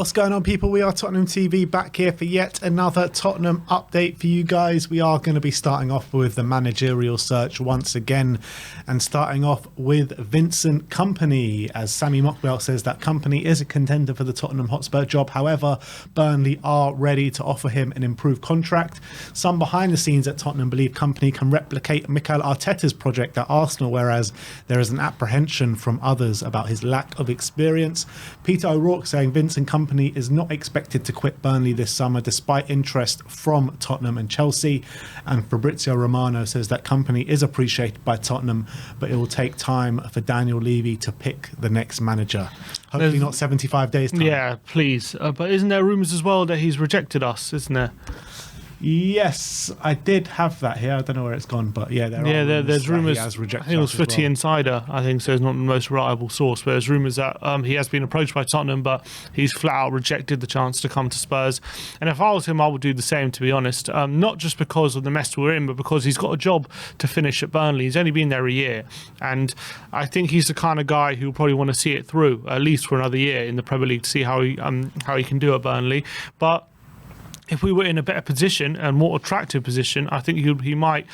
What's going on, people? We are Tottenham TV, back here for yet another Tottenham update for you guys. We are going to be starting off with the managerial search once again, and starting off with Vincent Kompany, as Sammy Mockbell says that Kompany is a contender for the Tottenham Hotspur job. However, Burnley are ready to offer him an improved contract. Some behind the scenes at Tottenham believe Kompany can replicate Mikel Arteta's project at Arsenal, whereas there is an apprehension from others about his lack of experience. Peter O'Rourke saying Vincent Kompany is not expected to quit Burnley this summer despite interest from Tottenham and Chelsea. And Fabrizio Romano says that Kompany is appreciated by Tottenham, but it will take time for Daniel Levy to pick the next manager. Hopefully not 75 days time. Yeah, please. But isn't there rumours as well that he's rejected us, isn't there? Yes, I did have that here. I don't know where it's gone, but yeah, there's rumours. He has rejected. I think it was Footy Insider. I think so. It's not the most reliable source, but there's rumours that he has been approached by Tottenham, but he's flat out rejected the chance to come to Spurs. And if I was him, I would do the same, to be honest. Not just because of the mess we're in, but because he's got a job to finish at Burnley. He's only been there a year, and I think he's the kind of guy who will probably want to see it through at least for another year in the Premier League to see how he can do at Burnley. But if we were in a better position and more attractive position, I think he might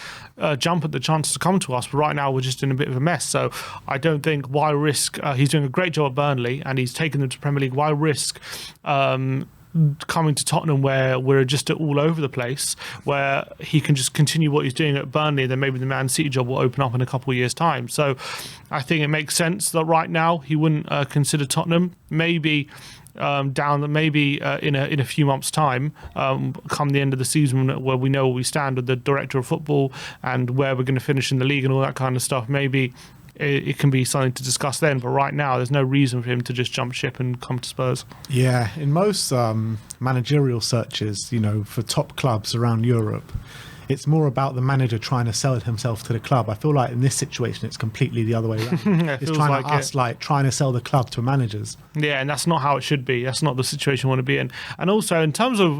jump at the chance to come to us. But right now, we're just in a bit of a mess. So I don't think why risk. He's doing a great job at Burnley and he's taken them to Premier League. Why risk coming to Tottenham where we're just all over the place, where he can just continue what he's doing at Burnley, and then maybe the Man City job will open up in a couple of years' time. So I think it makes sense that right now he wouldn't consider Tottenham. Maybe in a few months' time, come the end of the season where we know where we stand with the director of football and where we're going to finish in the league and all that kind of stuff, maybe it can be something to discuss then. But right now, there's no reason for him to just jump ship and come to Spurs. Yeah, in most managerial searches, for top clubs around Europe, it's more about the manager trying to sell himself to the club. I feel like in this situation, it's completely the other way around. It's trying to sell the club to managers. Yeah, and that's not how it should be. That's not the situation we want to be in. And also, in terms of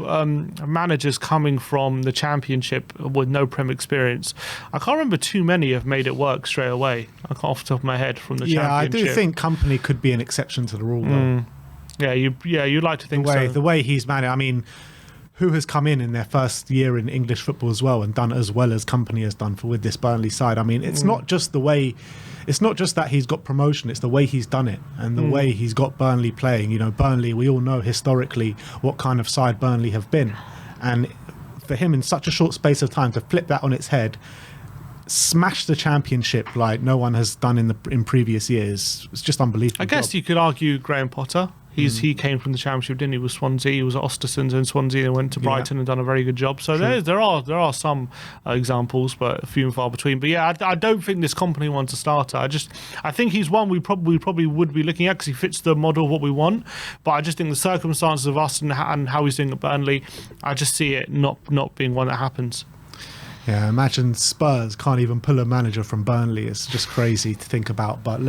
managers coming from the Championship with no Prem experience, I can't remember too many have made it work straight away. I can't off the top of my head from the Championship. Yeah, I do think Kompany could be an exception to the rule, though. Yeah, you'd like to think so. The way he's managed, I mean, who has come in their first year in English football as well and done as well as Kompany has done with this Burnley side? I mean, it's not just that he's got promotion, it's the way he's done it and the way he's got Burnley playing. Burnley, we all know historically what kind of side Burnley have been. And for him in such a short space of time to flip that on its head, smash the Championship like no one has done in previous years, it's just unbelievable. I guess you could argue Graham Potter. He came from the Championship, didn't he? With Swansea, he was at Ostersund's and Swansea, and went to Brighton and done a very good job. So there are some examples, but few and far between. But yeah, I don't think this Kompany one's a starter. I think he's one we probably would be looking at because he fits the model of what we want. But I just think the circumstances of us and how he's doing at Burnley, I just see it not being one that happens. Yeah, imagine Spurs can't even pull a manager from Burnley. It's just crazy to think about. But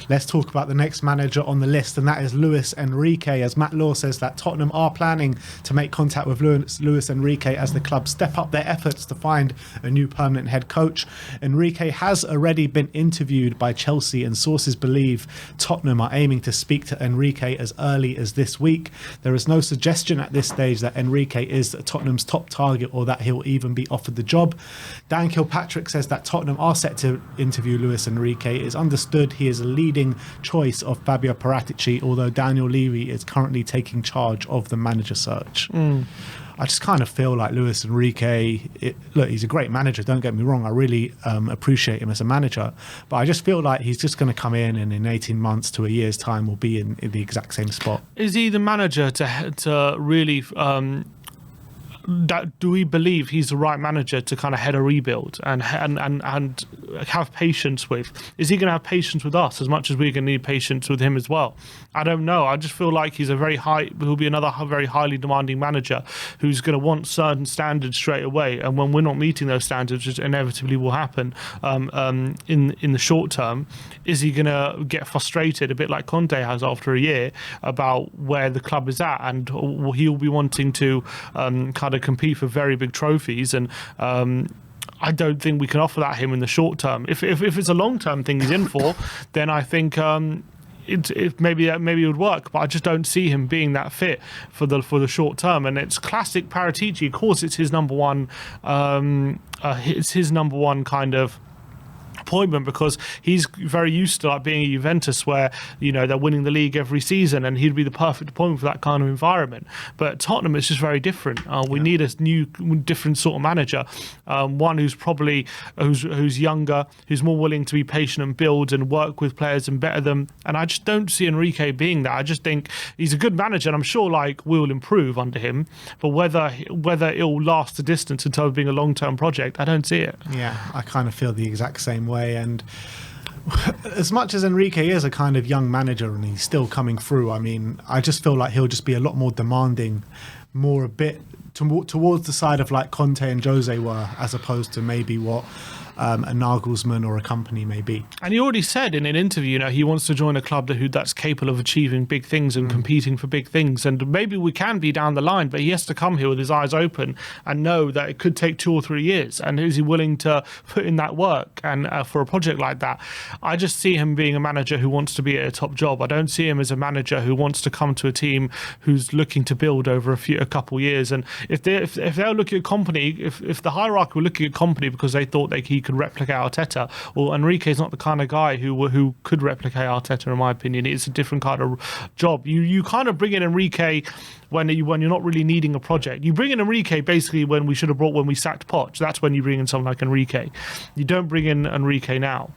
let's talk about the next manager on the list, and that is Luis Enrique. As Matt Law says that Tottenham are planning to make contact with Luis Enrique as the club step up their efforts to find a new permanent head coach. Enrique has already been interviewed by Chelsea, and sources believe Tottenham are aiming to speak to Enrique as early as this week. There is no suggestion at this stage that Enrique is Tottenham's top target or that he'll even be offered the job. Dan Kilpatrick says that Tottenham are set to interview Luis Enrique. It is understood he is a leading choice of Fabio Paratici, although Daniel Levy is currently taking charge of the manager search. I just kind of feel like Luis Enrique, look, he's a great manager, don't get me wrong. I really appreciate him as a manager. But I just feel like he's just going to come in and in 18 months to a year's time will be in the exact same spot. Is he the manager to really... do we believe he's the right manager to kind of head a rebuild and have patience with? Is he going to have patience with us as much as we're going to need patience with him as well? I don't know. I just feel like he'll be another very highly demanding manager who's going to want certain standards straight away. And when we're not meeting those standards, which inevitably will happen in the short term, is he going to get frustrated, a bit like Conte has after a year, about where the club is at? And he'll be wanting to kind of compete for very big trophies, and I don't think we can offer that him in the short term. If it's a long term thing he's in for, then I think maybe it would work, but I just don't see him being that fit for the short term. And it's classic Paratici. Of course, it's his number one. It's his number one kind of appointment, because he's very used to like being at Juventus, where they're winning the league every season, and he'd be the perfect appointment for that kind of environment. But Tottenham, it's just very different. We need a new, different sort of manager, one who's probably who's younger, who's more willing to be patient and build and work with players and better them. And I just don't see Enrique being that. I just think he's a good manager, and I'm sure we'll improve under him. But whether it'll last the distance in terms of being a long-term project, I don't see it. Yeah, I kind of feel the exact same way. And as much as Enrique is a kind of young manager and he's still coming through, I mean, I just feel like he'll just be a lot more demanding, more a bit towards the side of like Conte and Jose were, as opposed to maybe what a Gnar Guzman or a Kompany may be. And he already said in an interview, he wants to join a club that's capable of achieving big things and competing for big things. And maybe we can be down the line, but he has to come here with his eyes open and know that it could take 2 or 3 years. And is he willing to put in that work? And for a project like that, I just see him being a manager who wants to be at a top job. I don't see him as a manager who wants to come to a team who's looking to build over a couple years. And if they're looking at Kompany, if the hierarchy were looking at Kompany because they thought he could replicate Arteta, well, Enrique's not the kind of guy who could replicate Arteta, in my opinion. It's a different kind of job. You kind of bring in Enrique when you're not really needing a project. You bring in Enrique basically when we sacked Poch. That's when you bring in someone like Enrique. You don't bring in Enrique now.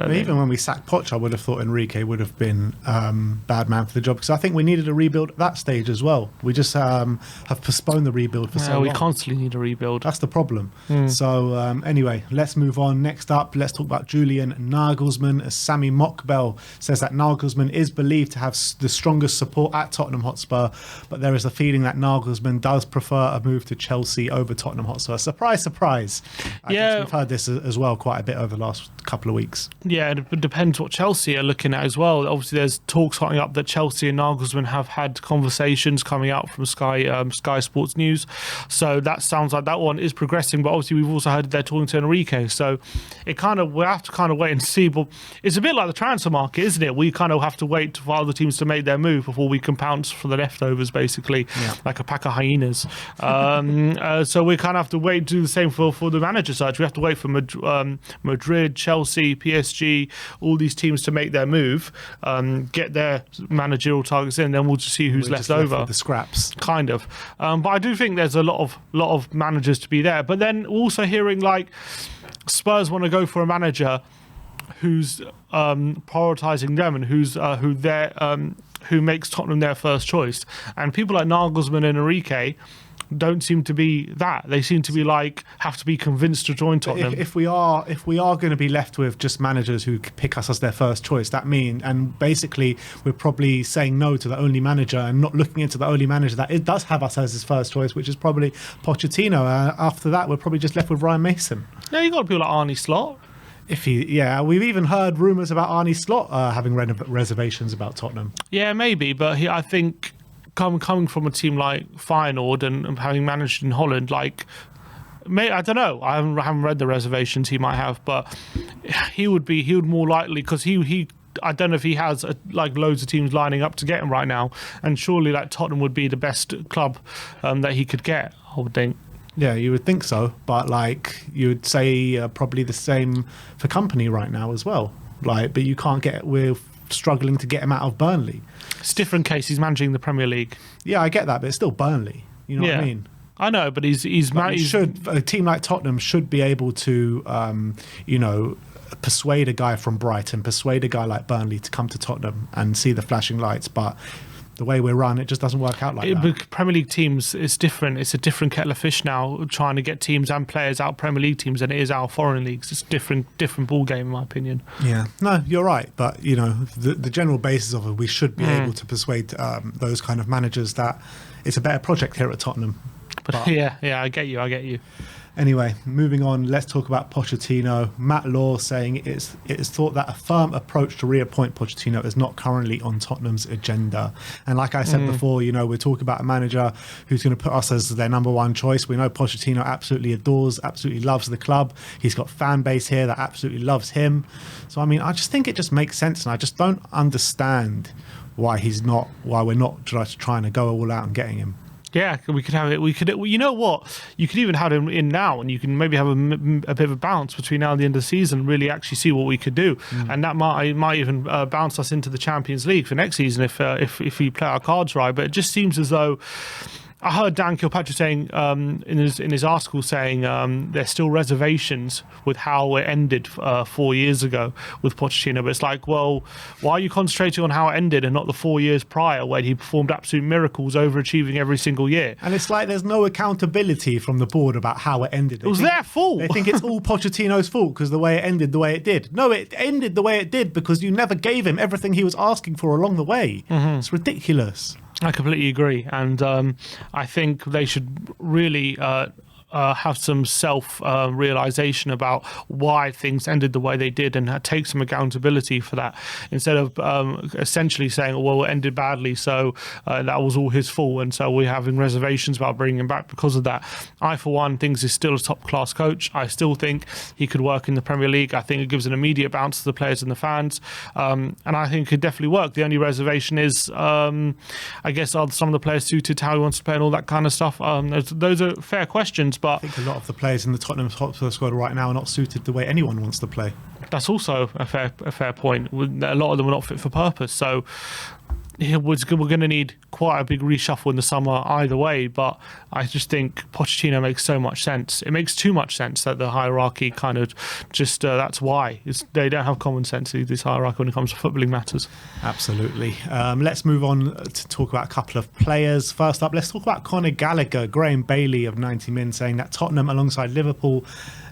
Even when we sacked Poch, I would have thought Enrique would have been bad man for the job, because I think we needed a rebuild at that stage as well. We just have postponed the rebuild for so long. We constantly need a rebuild. That's the problem. So anyway, let's move on. Next up, let's talk about Julian Nagelsmann. Sami Mokbel says that Nagelsmann is believed to have the strongest support at Tottenham Hotspur, but there is a feeling that Nagelsmann does prefer a move to Chelsea over Tottenham Hotspur. Surprise, surprise. I guess we've heard this as well quite a bit over the last couple of weeks. Yeah, it depends what Chelsea are looking at as well. Obviously, there's talks hotting up that Chelsea and Nagelsmann have had conversations coming out from Sky Sports News. So that sounds like that one is progressing. But obviously, we've also heard they're talking to Enrique. So we'll have to wait and see. But it's a bit like the transfer market, isn't it? We kind of have to wait for other teams to make their move before we can pounce for the leftovers, basically, like a pack of hyenas. So we kind of have to wait to do the same for the manager search. We have to wait for Madrid, Chelsea, PSG, all these teams to make their move, get their managerial targets in, then we'll just see who's left over. With the scraps, kind of. But I do think there's a lot of managers to be there. But then also hearing like Spurs want to go for a manager who's prioritising them and who makes Tottenham their first choice. And people like Nagelsmann and Enrique don't seem to be that. They seem to be have to be convinced to join Tottenham. If we are going to be left with just managers who pick us as their first choice, and basically we're probably saying no to the only manager and not looking into the only manager that it does have us as his first choice, which is probably Pochettino. After that, we're probably just left with Ryan Mason. Yeah, you got people like Arne Slot. We've even heard rumours about Arne Slot having reservations about Tottenham. Yeah, maybe, but I think coming from a team like Feyenoord and having managed in Holland, I don't know. I haven't read the reservations he might have, but he would more likely, because he I don't know if he has loads of teams lining up to get him right now, and surely Tottenham would be the best club that he could get, I would think. Yeah, you would think so, but you would say probably the same for Kompany right now as well. But you can't we're struggling to get him out of Burnley. It's a different case. He's managing the Premier League. Yeah, I get that, but it's still Burnley. You know what I mean? I know, but a team like Tottenham should be able to, persuade a guy from Brighton, persuade a guy like Burnley to come to Tottenham and see the flashing lights, but the way we're run, it just doesn't work out like that. Premier League teams, it's different. It's a different kettle of fish now, trying to get teams and players out Premier League teams than it is our foreign leagues. It's a different ball game, in my opinion. Yeah, no, you're right. But, the general basis of it, we should be able to persuade those kind of managers that it's a better project here at Tottenham. But yeah, I get you. Anyway, moving on, let's talk about Pochettino. Matt Law saying it is thought that a firm approach to reappoint Pochettino is not currently on Tottenham's agenda. And like I said before, we're talking about a manager who's going to put us as their number one choice. We know Pochettino absolutely adores, absolutely loves the club. He's got fan base here that absolutely loves him. So, I mean, I just think it just makes sense, and I just don't understand why we're not just trying to go all out and getting him. Yeah, we could have it. We could, you know what? You could even have him in now, and you can maybe have a bit of a bounce between now and the end of the season. Really, actually see what we could do, and that might even bounce us into the Champions League for next season if we play our cards right. But it just seems as though. I heard Dan Kilpatrick saying in his article saying there's still reservations with how it ended 4 years ago with Pochettino. But it's like, well, why are you concentrating on how it ended and not the 4 years prior when he performed absolute miracles, overachieving every single year? And it's like there's no accountability from the board about how it ended. It was their fault. They think it's all Pochettino's fault because the way it ended the way it did. No, it ended the way it did because you never gave him everything he was asking for along the way. It's ridiculous. I completely agree, and I think they should really have some self-realization about why things ended the way they did and take some accountability for that, instead of essentially saying, well, it ended badly, so that was all his fault, and so we're having reservations about bringing him back because of that. I, for one, think he's still a top-class coach. I still think he could work in the Premier League. I think it gives an immediate bounce to the players and the fans, and I think it could definitely work. The only reservation is, I guess, are some of the players suited to how he wants to play and all that kind of stuff? Those are fair questions, but I think a lot of the players in the Tottenham Hotspur squad right now are not suited the way anyone wants to play. That's also a fair point. A lot of them are not fit for purpose. So we're going to need quite a big reshuffle in the summer either way. But I just think Pochettino makes so much sense. It makes too much sense that the hierarchy kind of just that's why they don't have common sense, this hierarchy, when it comes to footballing matters. Absolutely. Let's move on to talk about a couple of players. First up, let's talk about Conor Gallagher. Graham Bailey of 90 Min saying that Tottenham, alongside Liverpool,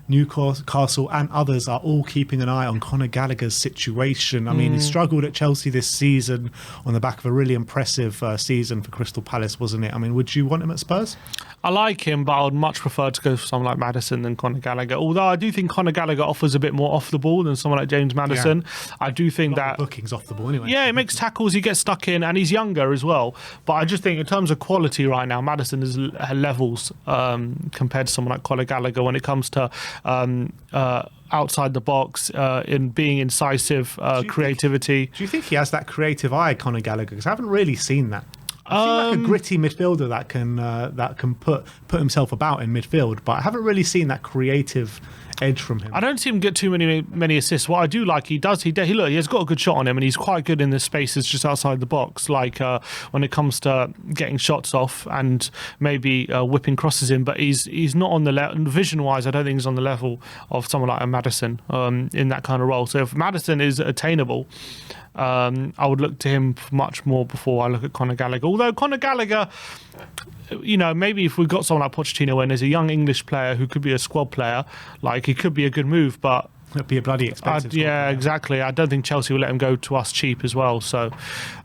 Newcastle and others, are all keeping an eye on Conor Gallagher's situation. I mean, he struggled at Chelsea this season on the back of a really impressive season for Crystal Palace, wasn't it? I mean, would you want him at Spurs? I like him, but I would much prefer to go for someone like Maddison than Conor Gallagher. Although I do think Conor Gallagher offers a bit more off the ball than someone like James Maddison. Yeah. I do think that bookings off the ball anyway. Yeah, he makes tackles, he gets stuck in, and he's younger as well. But I just think in terms of quality right now, Maddison is levels compared to someone like Conor Gallagher when it comes to outside the box, in being incisive, creativity. Do you think he has that creative eye, Conor Gallagher? Because I haven't really seen that. I seem like a gritty midfielder that can put himself about in midfield, but I haven't really seen that creative edge from him. I don't see him get too many assists. What I do like, he has got a good shot on him, and he's quite good in the spaces just outside the box, like when it comes to getting shots off and maybe whipping crosses in. But he's not on the level, vision wise. I don't think he's on the level of someone like a Maddison in that kind of role. So if Maddison is attainable, I would look to him much more before I look at Conor Gallagher. Although Conor Gallagher, maybe if we've got someone like Pochettino, and there's a young English player who could be a squad player, like, it could be a good move, but it'd be a bloody expensive. Yeah, exactly. I don't think Chelsea will let him go to us cheap as well. So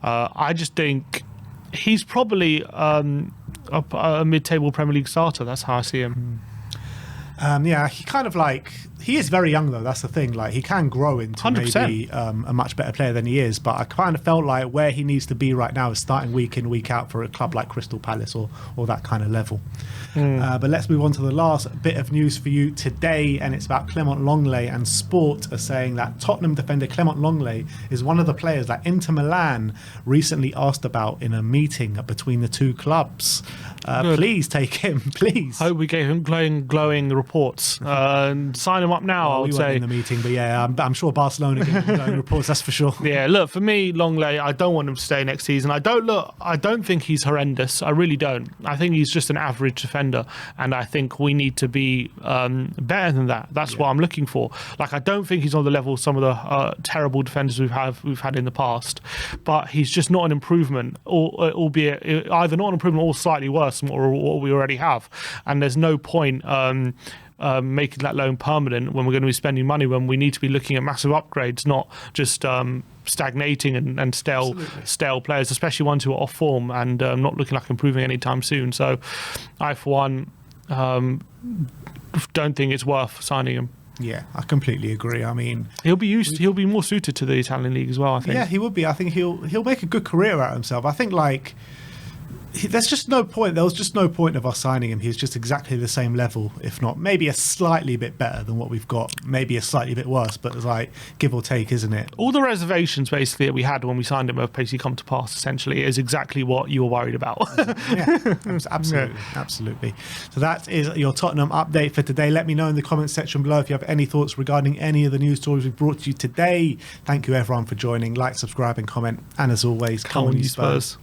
I just think he's probably a mid-table Premier League starter. That's how I see him. Yeah, he is very young though. That's the thing. Like, he can grow into 100%. Maybe a much better player than he is. But I kind of felt like where he needs to be right now is starting week in, week out for a club like Crystal Palace or that kind of level. But let's move on to the last bit of news for you today, and it's about Clement Longley. And Sport are saying that Tottenham defender Clement Longley is one of the players that Inter Milan recently asked about in a meeting between the two clubs. Please take him, please. Hope we gave him glowing reports. And sign him up now, I would say. In the meeting, but yeah, I'm sure Barcelona gave him glowing reports, that's for sure. Yeah, look, for me, Longley, I don't want him to stay next season. I don't think he's horrendous. I really don't. I think he's just an average defender, and I think we need to be better than that. That's what I'm looking for. Like, I don't think he's on the level of some of the terrible defenders we've had in the past, but he's just not an improvement, albeit either not an improvement or slightly worse than what we already have. And there's no point making that loan permanent when we're going to be spending money, when we need to be looking at massive upgrades, not just stagnating and stale players, especially ones who are off form and not looking like improving anytime soon. So I, for one, don't think it's worth signing him. Yeah, I completely agree. I mean, He'll be more suited to the Italian league as well, I think. yeah, he would be. I think he'll make a good career out of himself. I think there's just no point. There was just no point of us signing him. He's just exactly the same level, if not maybe a slightly bit better than what we've got. Maybe a slightly bit worse, but it's like give or take, isn't it? All the reservations basically that we had when we signed him have basically come to pass. Essentially, is exactly what you were worried about. Yeah, absolutely. So that is your Tottenham update for today. Let me know in the comments section below if you have any thoughts regarding any of the news stories we've brought to you today. Thank you everyone for joining. Like, subscribe, and comment. And as always, come on, you Spurs.